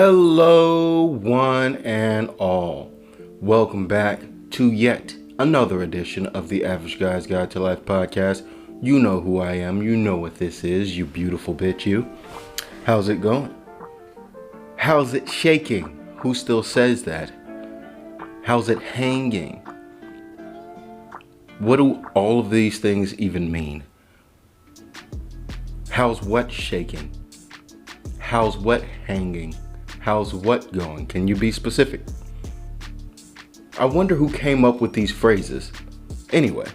Hello, one and all. Welcome back to yet another edition of the Average Guy's Guide to Life podcast. You know who I am. You know what this is, you beautiful bitch, you. How's it going? How's it shaking? Who still says that? How's it hanging? What do all of these things even mean? How's what shaking? How's what hanging? How's what going? Can you be specific? I wonder who came up with these phrases. Anyway,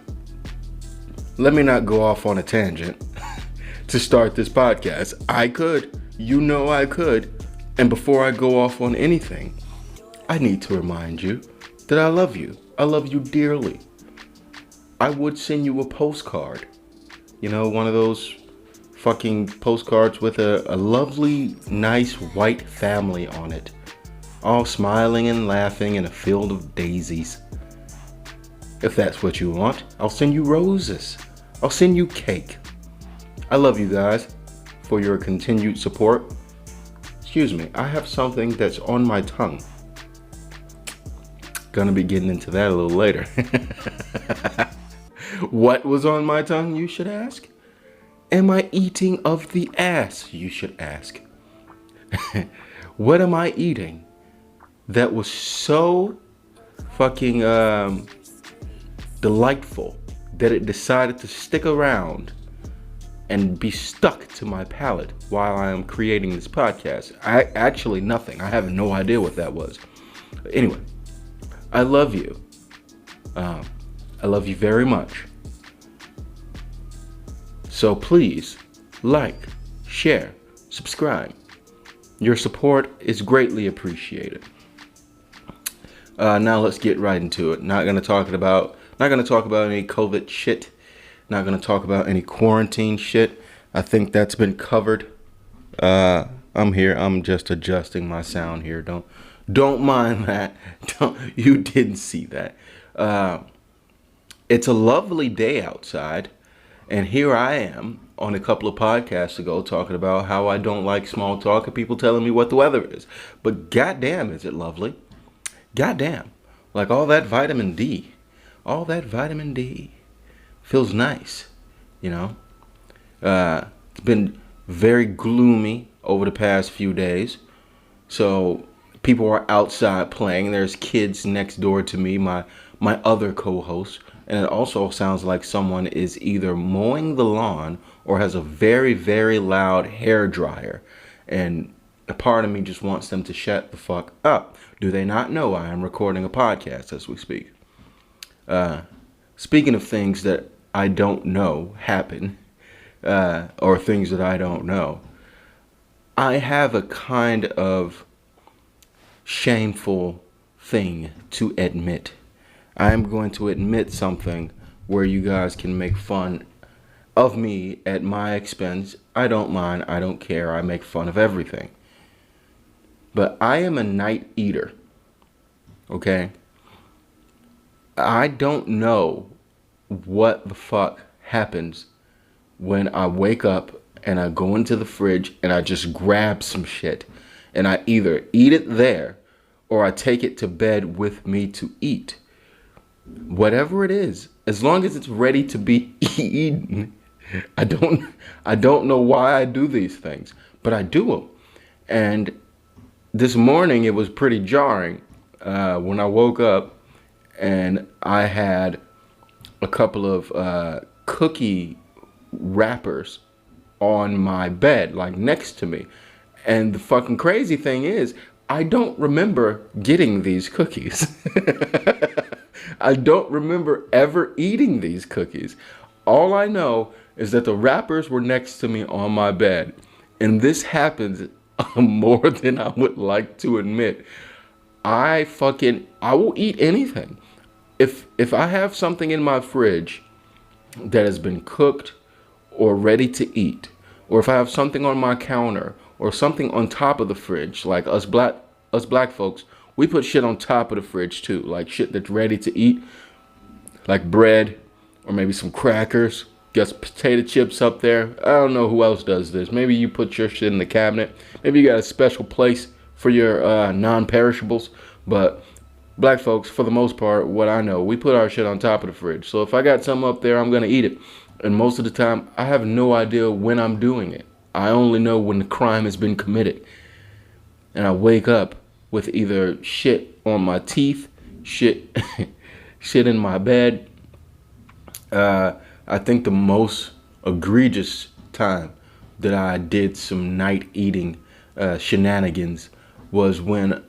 let me not go off on a tangent to start this podcast. I could. You know I could. And before I go off on anything, I need to remind you that I love you. I love you dearly. I would send you a postcard. You know, one of those fucking postcards with a lovely, nice white family on it. All smiling and laughing in a field of daisies. If that's what you want, I'll send you roses. I'll send you cake. I love you guys for your continued support. Excuse me, I have something that's on my tongue. Gonna be getting into that a little later. What was on my tongue, you should ask? Am I eating of the ass, you should ask? What am I eating that was so fucking delightful that it decided to stick around and be stuck to my palate while I am creating this podcast? Actually nothing. I have no idea what that was. Anyway, I love you. I love you very much. So please, like, share, subscribe. Your support is greatly appreciated. Now let's get right into it. Not gonna talk about any COVID shit. Not gonna talk about any quarantine shit. I think that's been covered. I'm here. I'm just adjusting my sound here. Don't mind that. You didn't see that. It's a lovely day outside. And here I am on a couple of podcasts ago talking about how I don't like small talk and people telling me what the weather is. But goddamn, is it lovely? Goddamn. Like all that vitamin D feels nice, you know? It's been very gloomy over the past few days. So people are outside playing. There's kids next door to me, my other co-host. And it also sounds like someone is either mowing the lawn or has a very, very loud hair dryer. And a part of me just wants them to shut the fuck up. Do they not know I am recording a podcast as we speak? Speaking of things that I don't know happen, or things that I don't know, I have a kind of shameful thing to admit. I am going to admit something where you guys can make fun of me at my expense. I don't mind. I don't care. I make fun of everything. But I am a night eater. Okay? I don't know what the fuck happens when I wake up and I go into the fridge and I just grab some shit and I either eat it there or I take it to bed with me to eat. Whatever it is, as long as it's ready to be eaten, I don't know why I do these things, but I do them. And this morning it was pretty jarring when I woke up and I had a couple of cookie wrappers on my bed, like next to me. And the fucking crazy thing is, I don't remember getting these cookies. I don't remember ever eating these cookies. All I know is that the wrappers were next to me on my bed. And this happens more than I would like to admit. I will eat anything. If I have something in my fridge that has been cooked or ready to eat, or if I have something on my counter or something on top of the fridge, like us black folks, we put shit on top of the fridge too, like shit that's ready to eat, like bread or maybe some crackers. Got some potato chips up there. I don't know who else does this. Maybe you put your shit in the cabinet. Maybe you got a special place for your non-perishables. But black folks, for the most part, what I know, we put our shit on top of the fridge. So if I got something up there, I'm gonna eat it. And most of the time, I have no idea when I'm doing it. I only know when the crime has been committed. And I wake up with either shit on my teeth, shit, shit in my bed. I think the most egregious time that I did some night eating shenanigans was when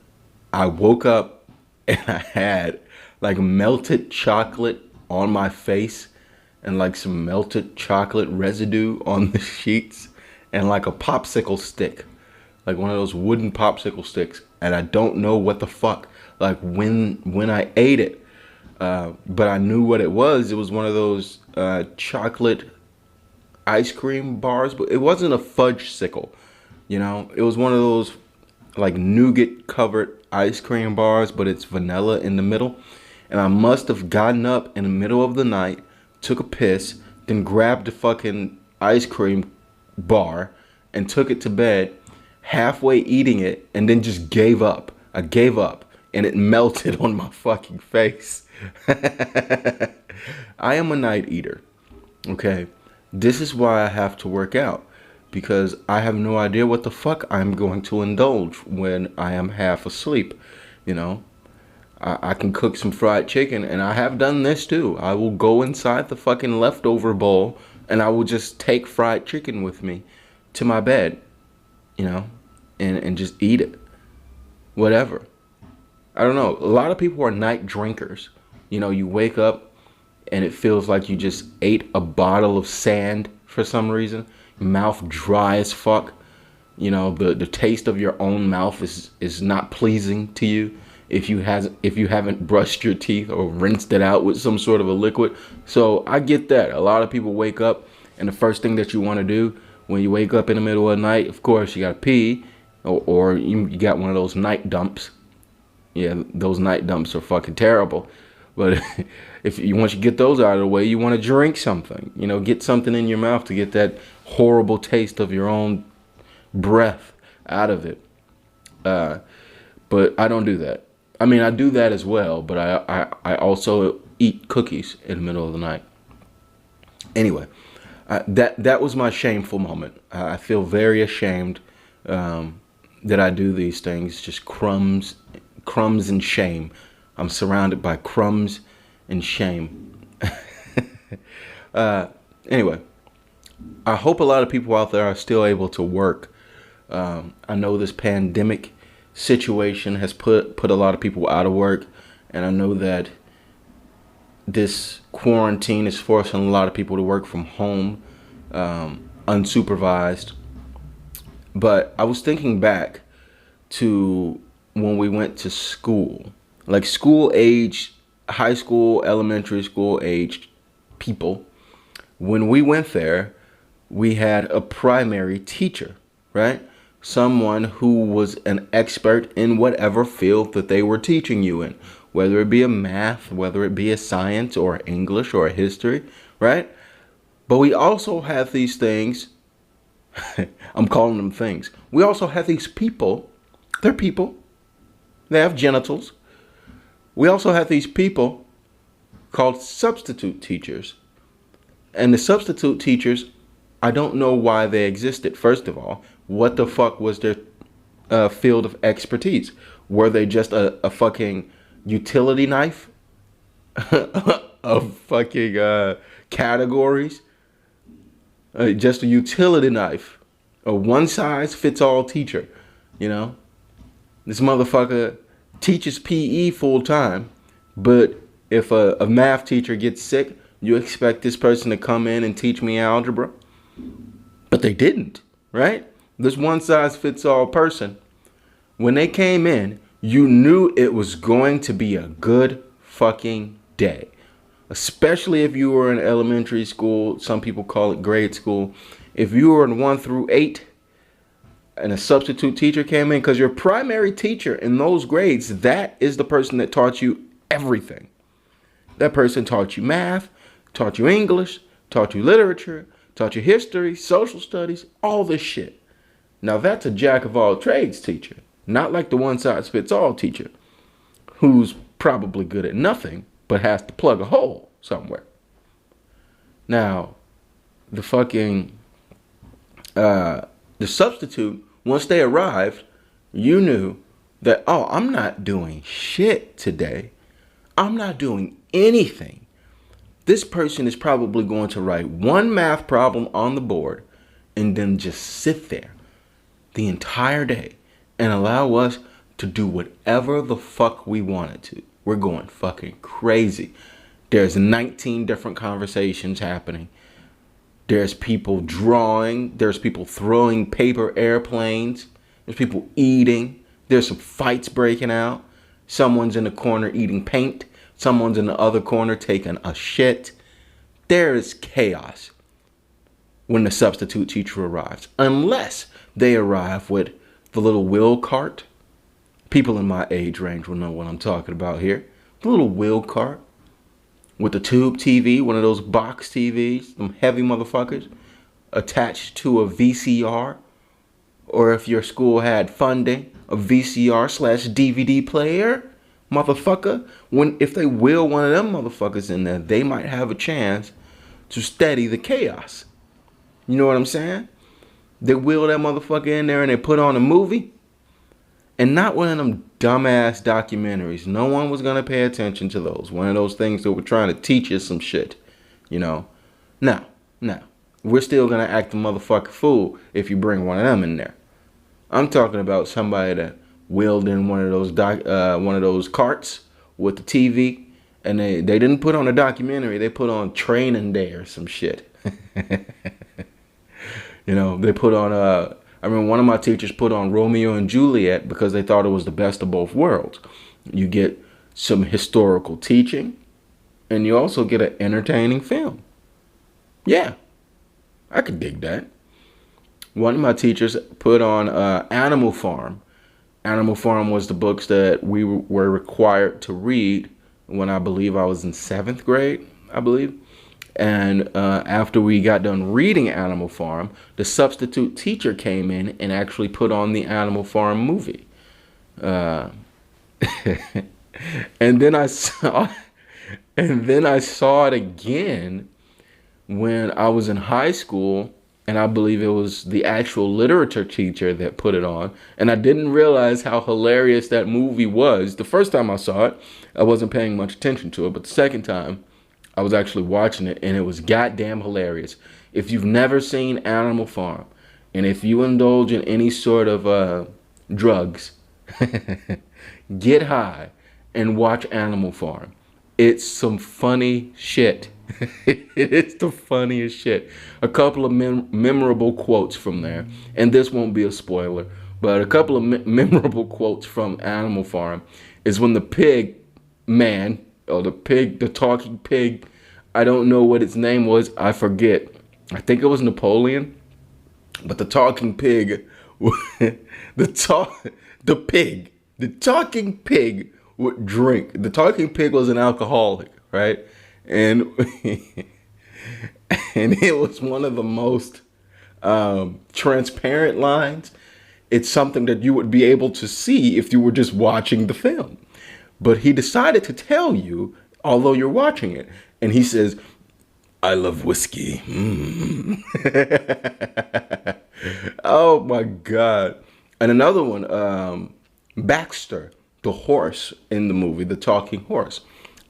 I woke up and I had like melted chocolate on my face and like some melted chocolate residue on the sheets and like a popsicle stick, like one of those wooden popsicle sticks. And I don't know what the fuck, like when I ate it, but I knew what it was. It was one of those chocolate ice cream bars, but it wasn't a fudge sickle, you know. It was one of those like nougat covered ice cream bars, but it's vanilla in the middle. And I must have gotten up in the middle of the night, took a piss, then grabbed the fucking ice cream bar and took it to bed, halfway eating it, and then just gave up. I gave up and it melted on my fucking face. I am a night eater. Okay. This is why I have to work out, because I have no idea what the fuck I'm going to indulge when I am half asleep. You know, I can cook some fried chicken, and I have done this too. I will go inside the fucking leftover bowl and I will just take fried chicken with me to my bed, you know, and just eat it. Whatever. I don't know. A lot of people are night drinkers. You know, you wake up and it feels like you just ate a bottle of sand for some reason. Your mouth dry as fuck. You know, the taste of your own mouth is not pleasing to you if you haven't brushed your teeth or rinsed it out with some sort of a liquid. So I get that. A lot of people wake up and the first thing that you want to do when you wake up in the middle of the night, of course, you got to pee, or you got one of those night dumps. Yeah, those night dumps are fucking terrible. But if you once you get those out of the way, you want to drink something. You know, get something in your mouth to get that horrible taste of your own breath out of it. But I don't do that. I mean, I do that as well, but I also eat cookies in the middle of the night. Anyway, that was my shameful moment. I feel very ashamed that I do these things. Just crumbs and shame. I'm surrounded by crumbs and shame. Anyway, I hope a lot of people out there are still able to work. I know this pandemic situation has put a lot of people out of work, and I know that this quarantine is forcing a lot of people to work from home, unsupervised. But I was thinking back to when we went to school, like school age, high school, elementary school age people. When we went there, we had a primary teacher, right? Someone who was an expert in whatever field that they were teaching you in, whether it be a math, whether it be a science or English or a history, right? But we also have these things. I'm calling them things. We also have these people. They're people. They have genitals. We also have these people called substitute teachers. And the substitute teachers, I don't know why they existed. First of all, what the fuck was their field of expertise? Were they just a fucking utility knife of fucking categories? Just a utility knife. A one-size-fits-all teacher, you know? This motherfucker teaches PE full-time, but if a math teacher gets sick, you expect this person to come in and teach me algebra? But they didn't, right? This one-size-fits-all person, when they came in, you knew it was going to be a good fucking day. Especially if you were in elementary school. Some people call it grade school. If you were in 1 through 8 and a substitute teacher came in, because your primary teacher in those grades, that is the person that taught you everything. That person taught you math, taught you English, taught you literature, taught you history, social studies, all this shit. Now that's a jack of all trades teacher. Not like the one-size-fits-all teacher who's probably good at nothing but has to plug a hole somewhere. Now, the fucking the substitute, once they arrived, you knew that, oh, I'm not doing shit today. I'm not doing anything. This person is probably going to write one math problem on the board and then just sit there the entire day and allow us to do whatever the fuck we wanted to. We're going fucking crazy. There's 19 different conversations happening. There's people drawing. There's people throwing paper airplanes. There's people eating. There's some fights breaking out. Someone's in the corner eating paint. Someone's in the other corner taking a shit. There is chaos when the substitute teacher arrives. Unless they arrive with the little wheel cart. People in my age range will know what I'm talking about here. The little wheel cart with the tube TV, one of those box TVs, them heavy motherfuckers, attached to a VCR. Or if your school had funding, a VCR/DVD player, motherfucker. If they wheel one of them motherfuckers in there, they might have a chance to steady the chaos. You know what I'm saying? They wheel that motherfucker in there and they put on a movie. And not one of them dumbass documentaries. No one was going to pay attention to those. One of those things that were trying to teach us some shit. You know? Now, we're still going to act a motherfucking fool if you bring one of them in there. I'm talking about somebody that wheeled in one of those carts with the TV. And they didn't put on a documentary. They put on Training Day or some shit. You know, they put on I remember one of my teachers put on Romeo and Juliet because they thought it was the best of both worlds. You get some historical teaching, and you also get an entertaining film. Yeah, I could dig that. One of my teachers put on Animal Farm. Animal Farm was the books that we were required to read when I believe I was in 7th grade, I believe. And after we got done reading Animal Farm, the substitute teacher came in and actually put on the Animal Farm movie. And then I saw it again when I was in high school, and I believe it was the actual literature teacher that put it on. And I didn't realize how hilarious that movie was. The first time I saw it, I wasn't paying much attention to it, but the second time, I was actually watching it, and it was goddamn hilarious. If you've never seen Animal Farm, and if you indulge in any sort of drugs, get high and watch Animal Farm. It's some funny shit. It's the funniest shit. A couple of memorable quotes from there, and this won't be a spoiler, but a couple of memorable quotes from Animal Farm is when the pig man, or the talking pig, I don't know what its name was, I forget. I think it was Napoleon. But the talking pig, the talking pig would drink. The talking pig was an alcoholic, right? And and it was one of the most transparent lines. It's something that you would be able to see if you were just watching the film. But he decided to tell you, although you're watching it. And he says, I love whiskey. Mm. Oh, my God. And another one, Baxter, the horse in the movie, the talking horse.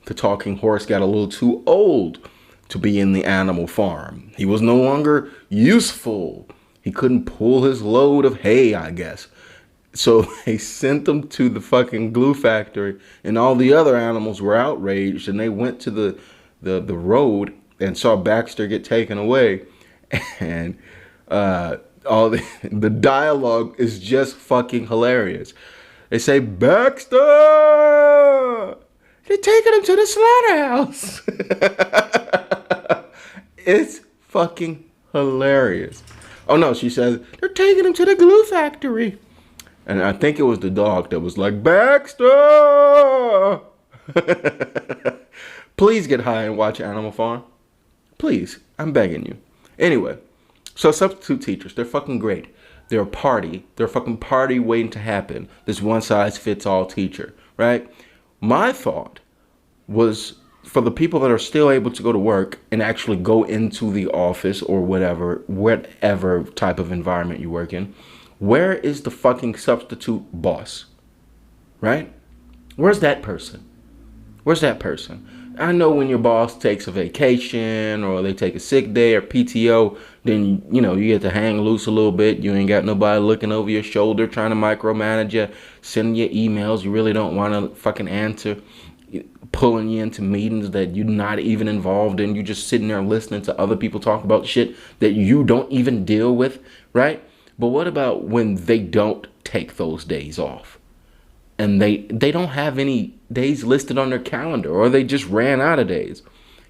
The talking horse got a little too old to be in the Animal Farm. He was no longer useful. He couldn't pull his load of hay, I guess. So they sent him to the fucking glue factory, and all the other animals were outraged, and they went to the road and saw Baxter get taken away. And all the dialogue is just fucking hilarious. They say, Baxter! They're taking him to the slaughterhouse. It's fucking hilarious. Oh no, she says, they're taking him to the glue factory. And I think it was the dog that was like, Baxter! Please get high and watch Animal Farm. Please, I'm begging you. Anyway, so substitute teachers, they're fucking great. They're a party. They're a fucking party waiting to happen. This one-size-fits-all teacher, right? My thought was for the people that are still able to go to work and actually go into the office or whatever type of environment you work in, where is the fucking substitute boss, right? Where's that person? Where's that person? I know when your boss takes a vacation or they take a sick day or PTO, then, you know, you get to hang loose a little bit. You ain't got nobody looking over your shoulder trying to micromanage you, sending you emails you really don't want to fucking answer, pulling you into meetings that you're not even involved in. You're just sitting there listening to other people talk about shit that you don't even deal with, right? But what about when they don't take those days off? And they don't have any days listed on their calendar, or they just ran out of days.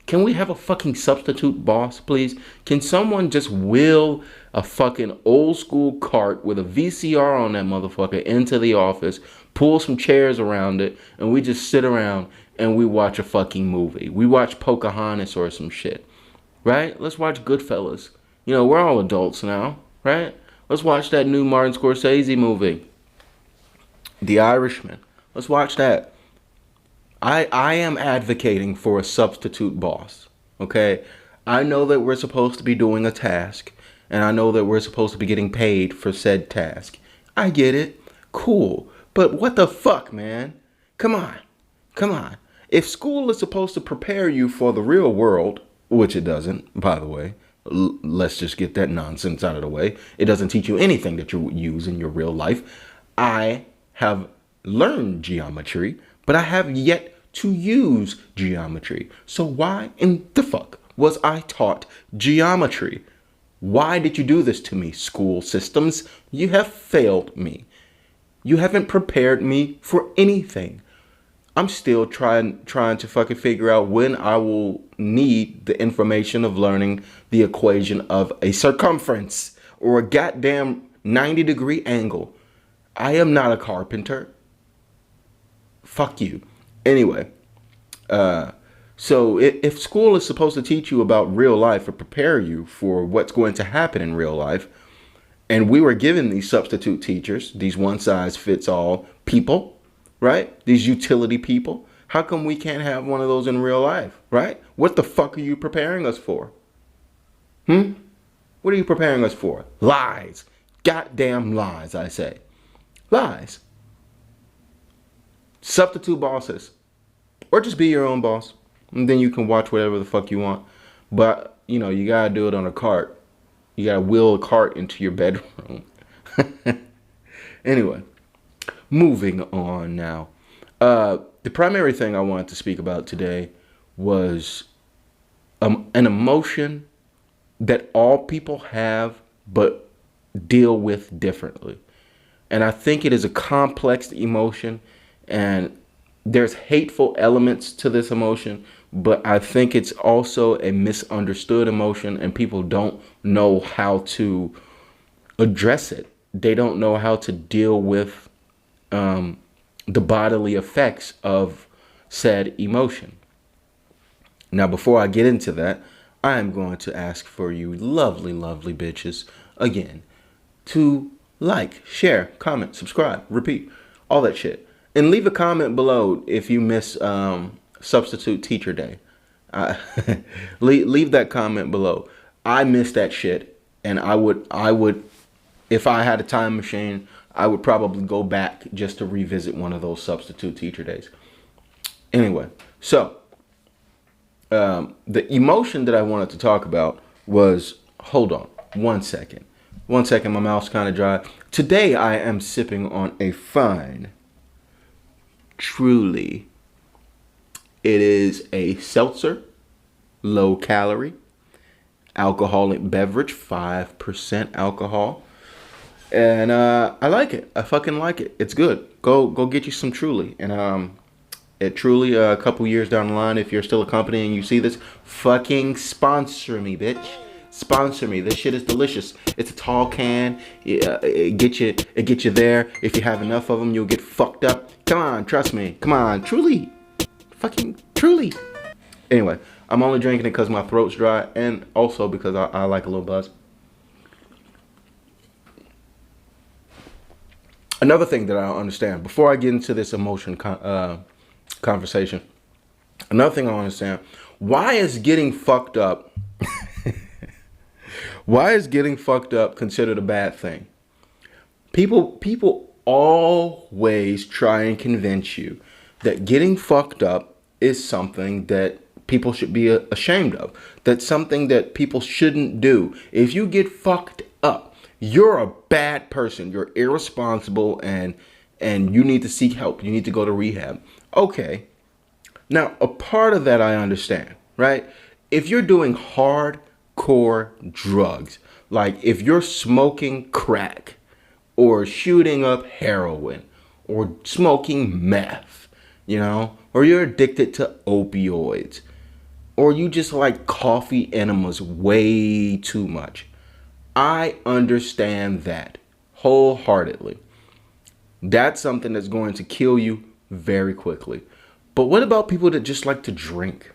Can we have a fucking substitute boss, please? Can someone just wheel a fucking old school cart with a VCR on that motherfucker into the office, pull some chairs around it, and we just sit around and we watch a fucking movie. We watch Pocahontas or some shit, right? Let's watch Goodfellas. You know, we're all adults now, right? Let's watch that new Martin Scorsese movie, The Irishman. Let's watch that. I am advocating for a substitute boss, okay? I know that we're supposed to be doing a task, and I know that we're supposed to be getting paid for said task. I get it. Cool. But what the fuck, man? Come on. Come on. If school is supposed to prepare you for the real world, which it doesn't, by the way, let's just get that nonsense out of the way. It doesn't teach you anything that you would use in your real life. I have learned geometry, but I have yet to use geometry. So why in the fuck was I taught geometry? Why did you do this to me, school systems? You have failed me. You haven't prepared me for anything. I'm still trying to fucking figure out when I will need the information of learning the equation of a circumference or a goddamn 90-degree angle. I am not a carpenter. Fuck you. Anyway, so if school is supposed to teach you about real life or prepare you for what's going to happen in real life, and we were given these substitute teachers, these one-size-fits-all people, right? These utility people, how come we can't have one of those in real life, right? What the fuck are you preparing us for? What are you preparing us for? Lies. Goddamn lies, I say. Lies. Substitute bosses. Or just be your own boss. And then you can watch whatever the fuck you want. But, you know, you gotta do it on a cart. You gotta wheel a cart into your bedroom. Anyway, moving on now. The primary thing I wanted to speak about today was an emotion that all people have but deal with differently. And I think it is a complex emotion, and there's hateful elements to this emotion, but I think it's also a misunderstood emotion, and people don't know how to address it. They don't know how to deal with the bodily effects of said emotion. Now, before I get into that, I am going to ask for you lovely, lovely bitches again to like, share, comment, subscribe, repeat, all that shit. And leave a comment below if you miss Substitute Teacher Day. Leave that comment below. I miss that shit, and I would, if I had a time machine, I would probably go back just to revisit one of those Substitute Teacher Days. Anyway, so the emotion that I wanted to talk about was, hold on, one second, my mouth's kind of dry. Today I am sipping on a fine Truly. It is a seltzer, low calorie, alcoholic beverage, 5% alcohol. And I like it. I fucking like it. It's good. Go get you some Truly. And at Truly, a couple years down the line, if you're still a company and you see this, fucking sponsor me, bitch. Sponsor me. This shit is delicious. It's a tall can. It get you there. If you have enough of them, you'll get fucked up. Come on, trust me. Come on, Truly. Fucking Truly. Anyway, I'm only drinking it because my throat's dry, and also because I like a little buzz. Another thing that I don't understand, before I get into this conversation, another thing I don't understand, why is getting fucked up, why is getting fucked up considered a bad thing? People always try and convince you that getting fucked up is something that people should be ashamed of. That's something that people shouldn't do. If you get fucked up, you're a bad person. You're irresponsible and you need to seek help. You need to go to rehab. Okay. Now, a part of that I understand, right? If you're doing hardcore drugs, like if you're smoking crack or shooting up heroin or smoking meth, or you're addicted to opioids, or you just like coffee enemas way too much, I understand that wholeheartedly. That's something that's going to kill you very quickly. But what about people that just like to drink?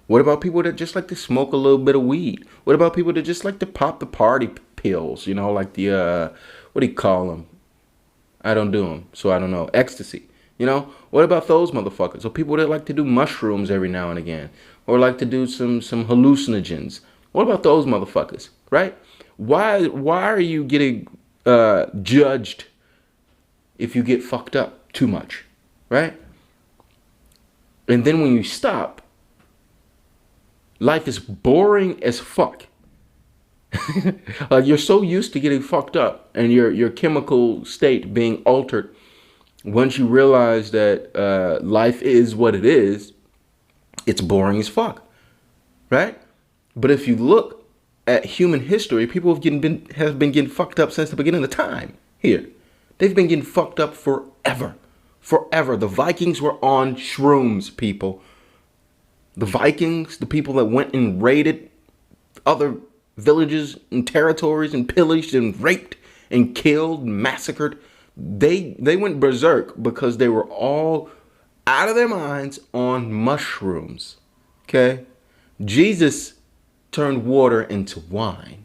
What about people that just like to smoke a little bit of weed? What about people that just like to pop the party pills, like the, what do you call them? I don't do them, so I don't know. Ecstasy. What about those motherfuckers? Or people that like to do mushrooms every now and again, or like to do some hallucinogens. What about those motherfuckers, right? Why are you getting judged if you get fucked up too much, right? And then when you stop, life is boring as fuck. Like you're so used to getting fucked up and your chemical state being altered. Once you realize that life is what it is, it's boring as fuck, right? But if you look at human history, people have been getting fucked up since the beginning of time. Here, they've been getting fucked up forever. The Vikings were on shrooms, people. The Vikings, the people that went and raided other villages and territories and pillaged and raped and killed, massacred. They went berserk because they were all out of their minds on mushrooms. Okay? Jesus turned water into wine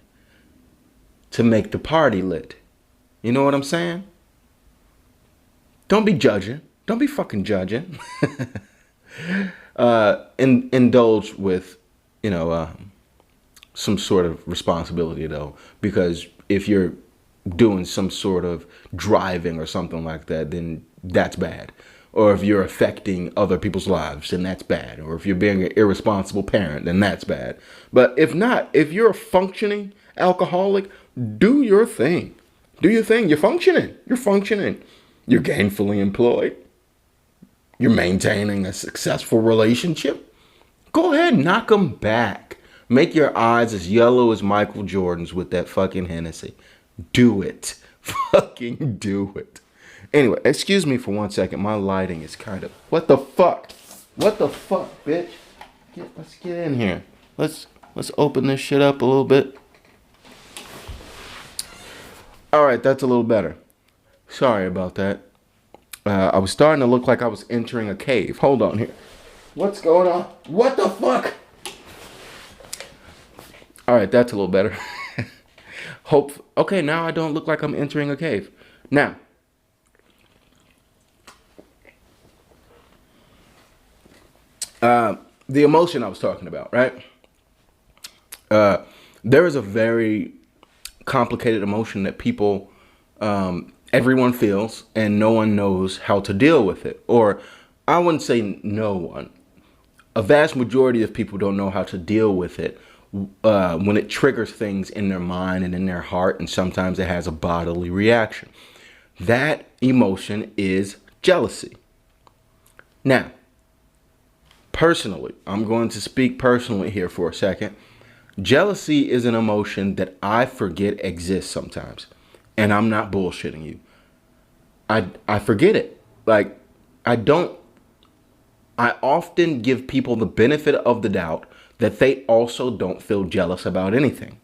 to make the party lit. You know what I'm saying? Don't be judging. Don't be fucking judging. Indulge with, some sort of responsibility though, because if you're doing some sort of driving or something like that, then that's bad. Or if you're affecting other people's lives, then that's bad. Or if you're being an irresponsible parent, then that's bad. But if not, if you're a functioning alcoholic, do your thing. Do your thing. You're functioning. You're gainfully employed. You're maintaining a successful relationship. Go ahead, knock them back. Make your eyes as yellow as Michael Jordan's with that fucking Hennessy. Do it. Fucking do it. Anyway, excuse me for 1 second. My lighting is kind of... What the fuck? What the fuck, bitch? Let's get in here. Let's open this shit up a little bit. All right, that's a little better. Sorry about that. I was starting to look like I was entering a cave. Hold on here. What's going on? What the fuck? All right, that's a little better. Okay, now I don't look like I'm entering a cave. Now, the emotion I was talking about, right? There is a very complicated emotion that people, everyone feels, and no one knows how to deal with it. Or I wouldn't say no one. A vast majority of people don't know how to deal with it when it triggers things in their mind and in their heart, and sometimes it has a bodily reaction. That emotion is jealousy. Now, personally, I'm going to speak personally here for a second. Jealousy is an emotion that I forget exists sometimes. And I'm not bullshitting you. I forget it. Like, I often give people the benefit of the doubt that they also don't feel jealous about anything.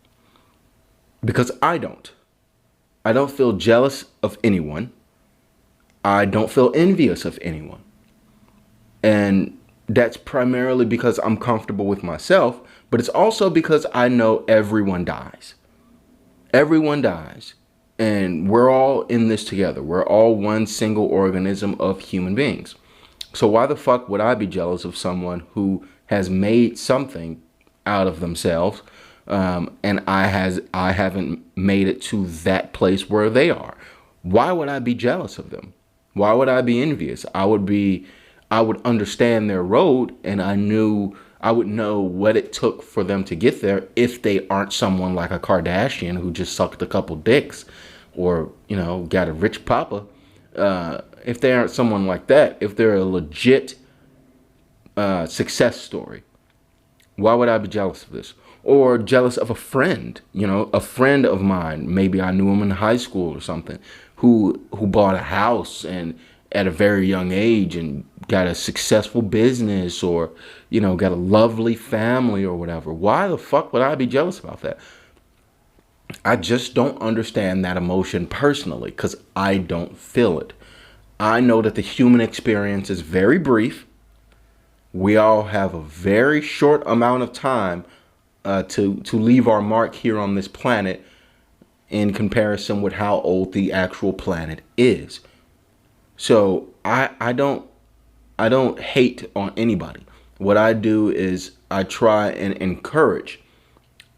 Because I don't. I don't feel jealous of anyone. I don't feel envious of anyone. And that's primarily because I'm comfortable with myself, but it's also because I know everyone dies. Everyone dies. And we're all in this together. We're all one single organism of human beings. So why the fuck would I be jealous of someone who has made something out of themselves, and I haven't made it to that place where they are? Why would I be jealous of them? Why would I be envious? I would understand their road, and I would know what it took for them to get there if they aren't someone like a Kardashian who just sucked a couple dicks or, got a rich papa. If they aren't someone like that, if they're a legit success story, why would I be jealous of this? Or jealous of a friend, a friend of mine, maybe I knew him in high school or something, who bought a house and at a very young age and got a successful business or, got a lovely family or whatever. Why the fuck would I be jealous about that? I just don't understand that emotion personally because I don't feel it. I know that the human experience is very brief. We all have a very short amount of time to leave our mark here on this planet in comparison with how old the actual planet is. So I don't hate on anybody. What I do is I try and encourage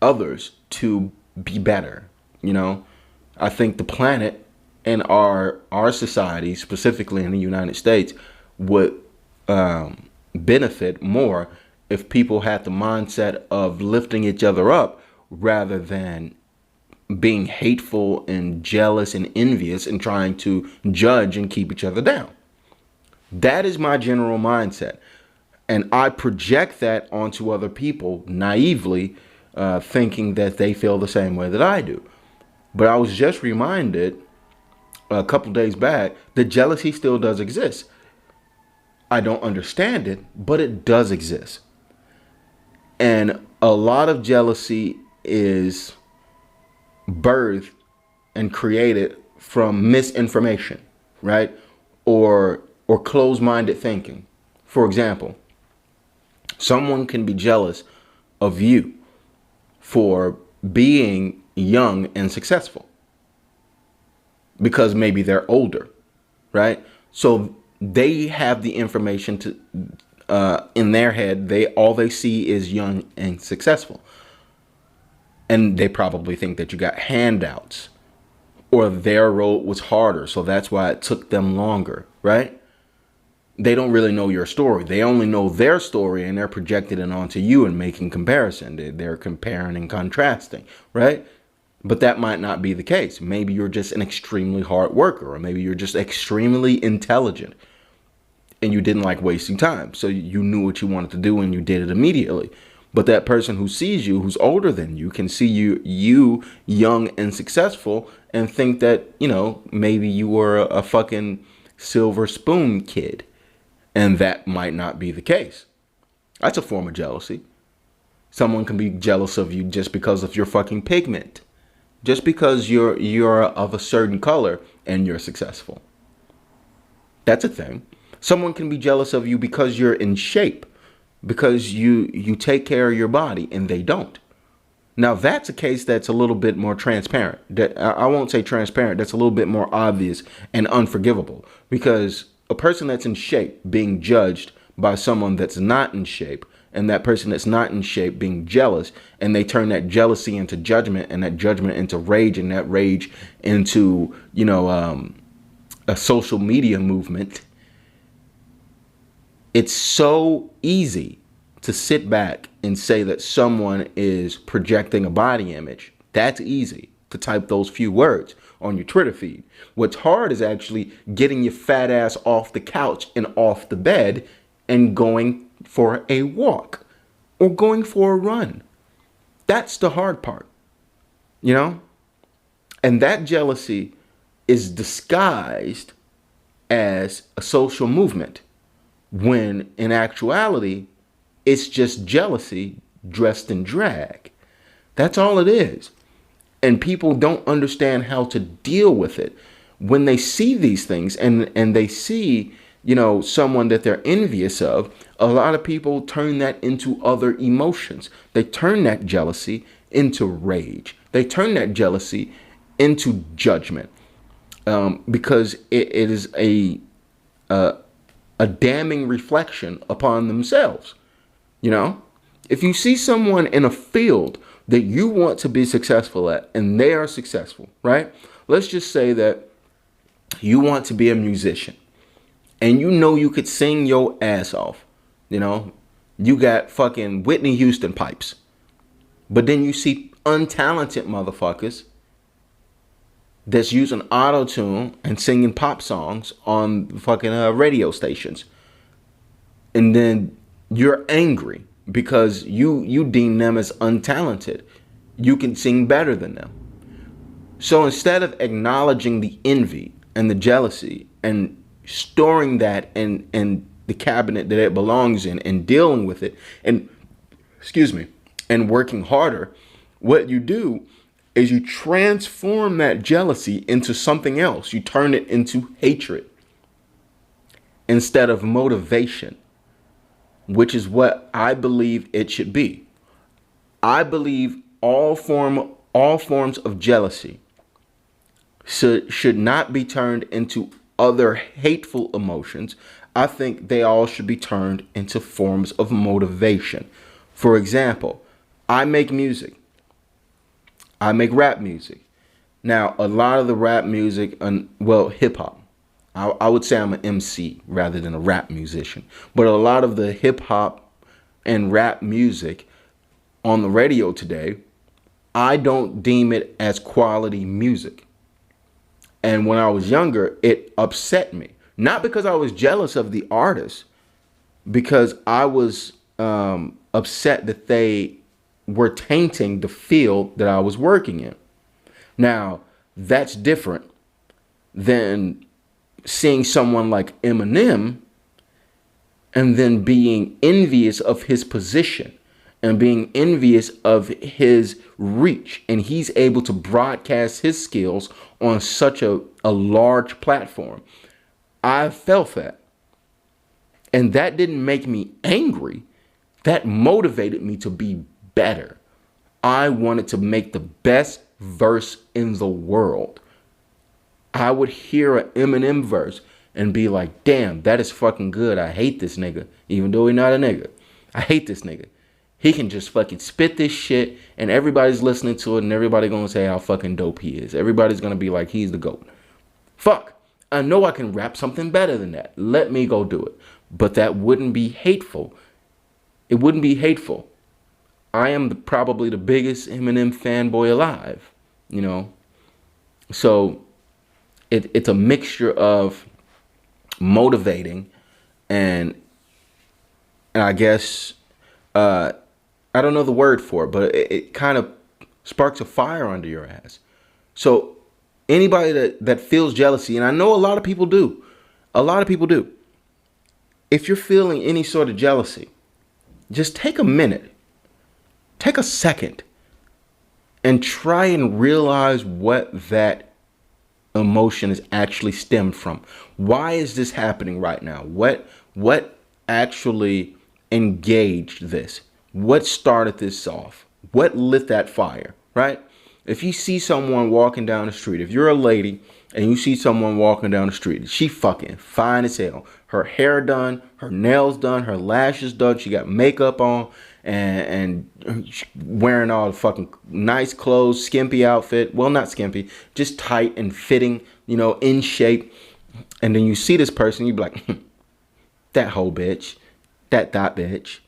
others to be better. I think the planet and our society, specifically in the United States, would benefit more if people had the mindset of lifting each other up rather than being hateful and jealous and envious and trying to judge and keep each other down. That is my general mindset. And I project that onto other people naively, thinking that they feel the same way that I do. But I was just reminded a couple days back that jealousy still does exist. I don't understand it, but it does exist. And a lot of jealousy is birthed and created from misinformation, right? Or closed-minded thinking. For example, someone can be jealous of you for being young and successful because maybe they're older, right? So they have the information to in their head. All they see is young and successful, and they probably think that you got handouts or their road was harder, so that's why it took them longer, right? They don't really know your story. They only know their story, and they're projecting it onto you and making comparison. They're comparing and contrasting, right? But that might not be the case. Maybe you're just an extremely hard worker, or maybe you're just extremely intelligent and you didn't like wasting time. So you knew what you wanted to do and you did it immediately. But that person who sees you, who's older than you, can see you young and successful and think that, maybe you were a fucking silver spoon kid. And that might not be the case. That's a form of jealousy. Someone can be jealous of you just because of your fucking pigment. Just because you're of a certain color and you're successful. That's a thing. Someone can be jealous of you because you're in shape. Because you take care of your body and they don't. Now that's a case that's a little bit more transparent. I won't say transparent. That's a little bit more obvious and unforgivable. Because a person that's in shape being judged by someone that's not in shape, and that person that's not in shape being jealous, and they turn that jealousy into judgment, and that judgment into rage, and that rage into, a social media movement. It's so easy to sit back and say that someone is projecting a body image. That's easy to type those few words on your Twitter feed. What's hard is actually getting your fat ass off the couch and off the bed and going for a walk or going for a run. That's the hard part, And that jealousy is disguised as a social movement when in actuality, it's just jealousy dressed in drag. That's all it is. And people don't understand how to deal with it. When they see these things and they see, someone that they're envious of, a lot of people turn that into other emotions. They turn that jealousy into rage. They turn that jealousy into judgment, because it is a damning reflection upon themselves. You know, if you see someone in a field that you want to be successful at and they are successful, right? Let's just say that you want to be a musician and you know you could sing your ass off. You know, you got fucking Whitney Houston pipes. But then you see untalented motherfuckers that's using auto-tune and singing pop songs on fucking radio stations. And then you're angry because you deem them as untalented. You can sing better than them. So instead of acknowledging the envy and the jealousy and storing that in the cabinet that it belongs in and dealing with it and and working harder, what you do is you transform that jealousy into something else. You turn it into hatred instead of motivation, which is what I believe it should be. I believe all forms of jealousy should not be turned into other hateful emotions. I think they all should be turned into forms of motivation. For example, I make music. I make rap music. Now, a lot of the rap music, hip hop. I would say I'm an MC rather than a rap musician. But a lot of the hip hop and rap music on the radio today, I don't deem it as quality music. And when I was younger, it upset me. Not because I was jealous of the artist, because I was upset that they were tainting the field that I was working in. Now, that's different than seeing someone like Eminem and then being envious of his position and being envious of his reach. And he's able to broadcast his skills on such a large platform. I felt that. And that didn't make me angry. That motivated me to be better. I wanted to make the best verse in the world. I would hear an Eminem verse and be like, damn, that is fucking good. I hate this nigga, even though he's not a nigga. I hate this nigga. He can just fucking spit this shit and everybody's listening to it and everybody gonna say how fucking dope he is. Everybody's gonna be like, he's the GOAT. Fuck. I know I can rap something better than that. Let me go do it. But that wouldn't be hateful. It wouldn't be hateful. I am probably the biggest Eminem fanboy alive, you know. So it's a mixture of motivating and I guess I don't know the word for it, but it kind of sparks a fire under your ass. So anybody that feels jealousy, and I know a lot of people do. If you're feeling any sort of jealousy, just take a minute. Take a second and try and realize what that emotion is actually stemmed from. Why is this happening right now? What actually engaged this? What started this off? What lit that fire, right? If you see someone walking down the street, if you're a lady and you see someone walking down the street, she fucking fine as hell. Her hair done, her nails done, her lashes done, she got makeup on, and wearing all the fucking nice clothes, skimpy outfit. Well, not skimpy, just tight and fitting, you know, in shape. And then you see this person, you be like, that whole bitch, that bitch,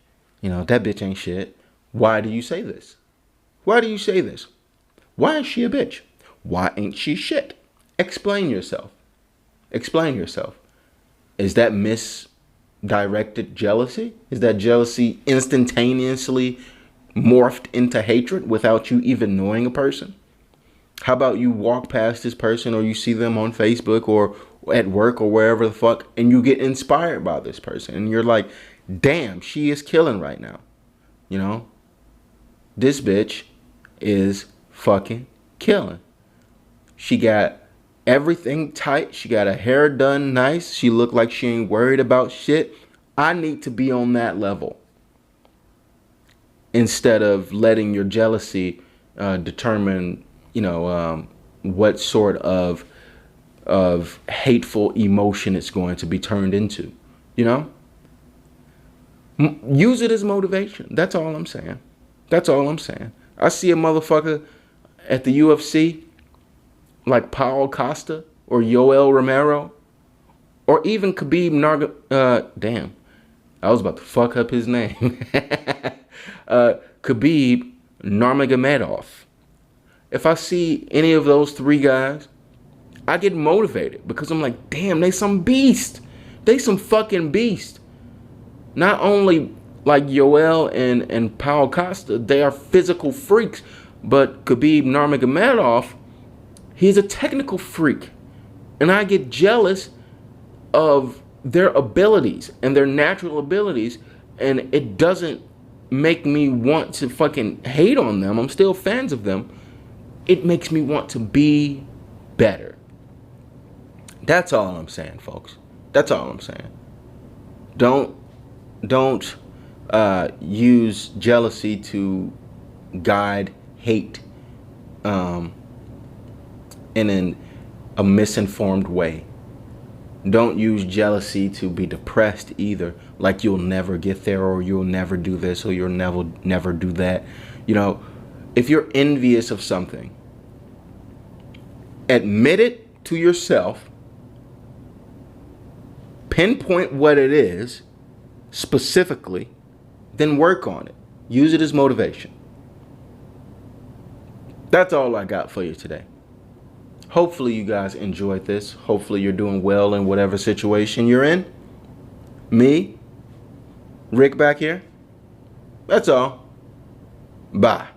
you know, that bitch ain't shit. Why do you say this? Why do you say this? Why is she a bitch? Why ain't she shit? Explain yourself. Explain yourself. Is that misdirected jealousy? Is that jealousy instantaneously morphed into hatred without you even knowing a person? How about you walk past this person or you see them on Facebook or at work or wherever the fuck and you get inspired by this person and you're like, damn, she is killing right now. You know, this bitch is fucking killing. She got everything tight. She got her hair done nice. She looked like she ain't worried about shit. I need to be on that level. Instead of letting your jealousy determine, you know, what sort of hateful emotion it's going to be turned into. You know? Use it as motivation. That's all I'm saying. That's all I'm saying. I see a motherfucker at the UFC like Paulo Costa or Yoel Romero or even Khabib damn, I was about to fuck up his name. Khabib Nurmagomedov. If I see any of those three guys, I get motivated because I'm like, damn, they some beast. They some fucking beast. Not only like Yoel and Paulo Costa, they are physical freaks, but Khabib Nurmagomedov, he's a technical freak. And I get jealous of their abilities and their natural abilities, and it doesn't make me want to fucking hate on them. I'm still fans of them. It makes me want to be better. That's all I'm saying, folks. That's all I'm saying. Don't use jealousy to guide hate in a misinformed way. Don't use jealousy to be depressed either, like you'll never get there or you'll never do this or you'll never do that. You know, if you're envious of something, admit it to yourself, pinpoint what it is specifically, then work on it. Use it as motivation. That's all I got for you today. Hopefully you guys enjoyed this. Hopefully you're doing well in whatever situation you're in. Me, Rick back here. That's all. Bye.